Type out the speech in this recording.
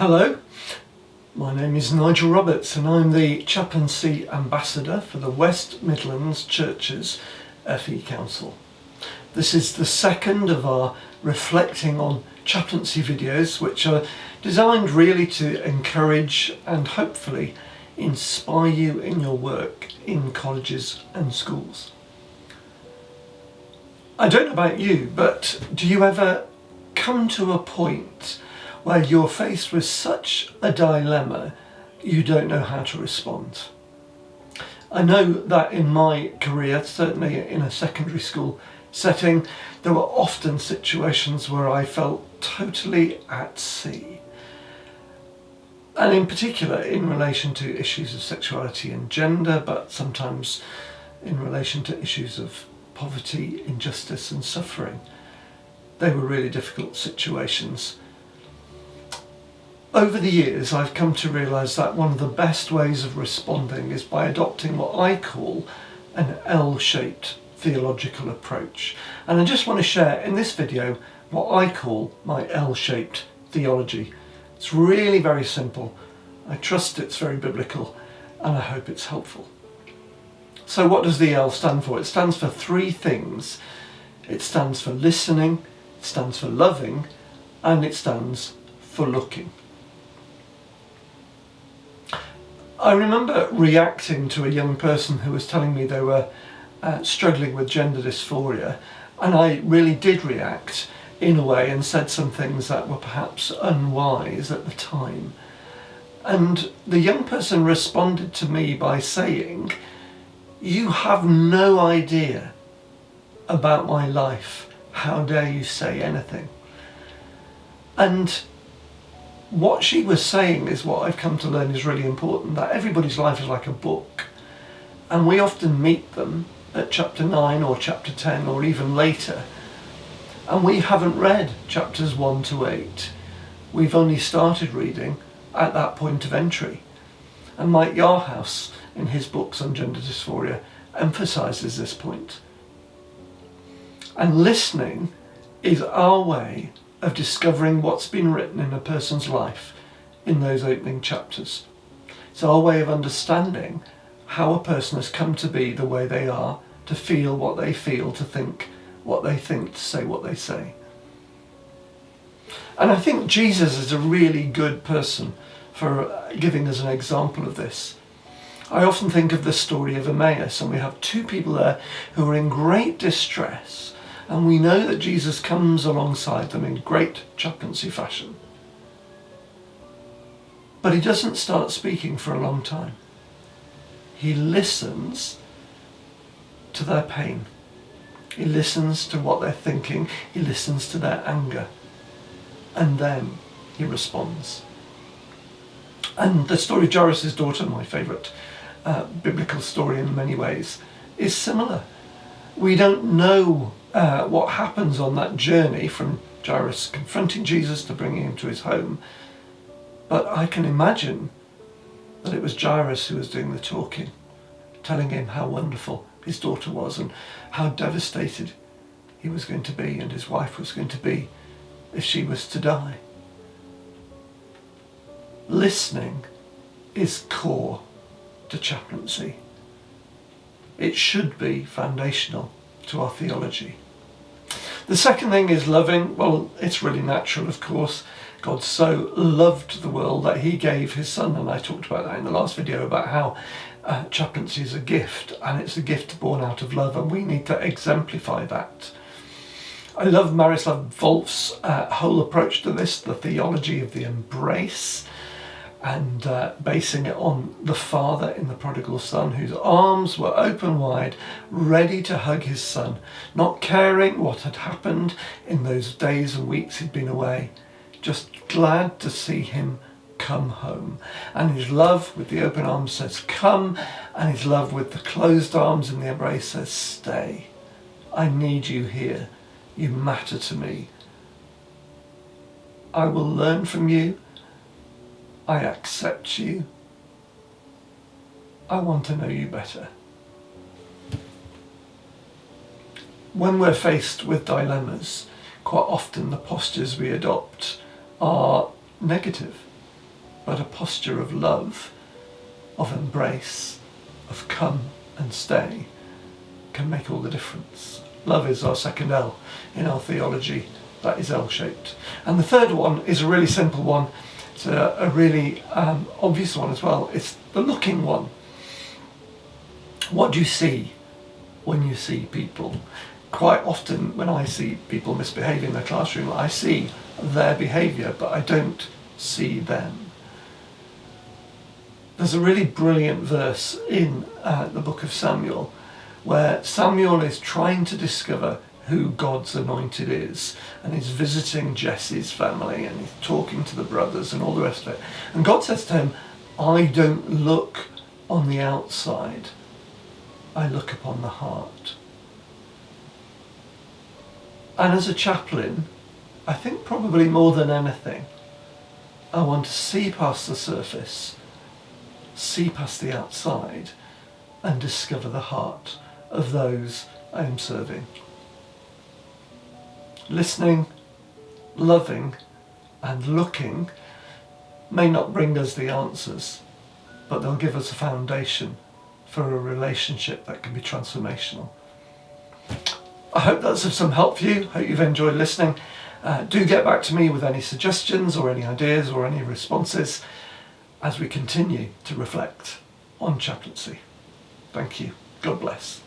Hello, my name is Nigel Roberts and I'm the Chaplaincy Ambassador for the West Midlands Churches FE Council. This is the second of our reflecting on chaplaincy videos, which are designed really to encourage and hopefully inspire you in your work in colleges and schools. I don't know about you, but do you ever come to a point where you're faced with such a dilemma you don't know how to respond? I know that in my career, certainly in a secondary school setting, there were often situations where I felt totally at sea. And in particular in relation to issues of sexuality and gender, but sometimes in relation to issues of poverty, injustice and suffering. They were really difficult situations. Over the years, I've come to realise that one of the best ways of responding is by adopting what I call an L-shaped theological approach. And I just want to share in this video what I call my L-shaped theology. It's really very simple. I trust it's very biblical and I hope it's helpful. So what does the L stand for? It stands for three things. It stands for listening, it stands for loving, and it stands for looking. I remember reacting to a young person who was telling me they were struggling with gender dysphoria, and I really did react in a way and said some things that were perhaps unwise at the time. And the young person responded to me by saying, "You have no idea about my life. How dare you say anything?" And what she was saying is what I've come to learn is really important, that everybody's life is like a book. And we often meet them at chapter 9 or chapter 10 or even later. And we haven't read chapters 1 to 8. We've only started reading at that point of entry. And Mike Yarhouse, in his books on gender dysphoria, emphasises this point. And listening is our way of discovering what's been written in a person's life in those opening chapters. It's our way of understanding how a person has come to be the way they are, to feel what they feel, to think what they think, to say what they say. And I think Jesus is a really good person for giving us an example of this. I often think of the story of Emmaus, and we have two people there who are in great distress, and we know that Jesus comes alongside them in great chaplaincy fashion. But he doesn't start speaking for a long time. He listens to their pain. He listens to what they're thinking. He listens to their anger. And then he responds. And the story of Jairus' daughter, my favourite biblical story in many ways, is similar. We don't know what happens on that journey from Jairus confronting Jesus to bringing him to his home, but I can imagine that it was Jairus who was doing the talking, telling him how wonderful his daughter was and how devastated he was going to be and his wife was going to be if she was to die. Listening is core to chaplaincy. It should be foundational to our theology. The second thing is loving. Well, it's really natural, of course. God so loved the world that he gave his son, and I talked about that in the last video about how chaplaincy is a gift, and it's a gift born out of love, and we need to exemplify that. I love Miroslav Volf's whole approach to this, the theology of the embrace, and basing it on the father in the prodigal son, whose arms were open wide, ready to hug his son, not caring what had happened in those days and weeks he'd been away, just glad to see him come home. And his love with the open arms says, "Come," and his love with the closed arms in the embrace says, "Stay. I need you here. You matter to me. I will learn from you. I accept you. I want to know you better." When we're faced with dilemmas, quite often the postures we adopt are negative. but a posture of love, of embrace, of come and stay can make all the difference. Love is our second L in our theology. That is L-shaped. And the third one is a really simple one. It's a really obvious one as well. It's the looking one. What do you see when you see people? Quite often when I see people misbehaving in the classroom, I see their behaviour, but I don't see them. There's a really brilliant verse in the book of Samuel where Samuel is trying to discover who God's anointed is, and he's visiting Jesse's family and he's talking to the brothers and all the rest of it. And God says to him, I don't look on the outside, I look upon the heart. And as a chaplain, I think probably more than anything, I want to see past the surface, see past the outside, and discover the heart of those I am serving. Listening, loving, and looking may not bring us the answers, but they'll give us a foundation for a relationship that can be transformational. I hope that's of some help for you. Hope you've enjoyed listening. Do get back to me with any suggestions or any ideas or any responses as we continue to reflect on chaplaincy. Thank you. God bless.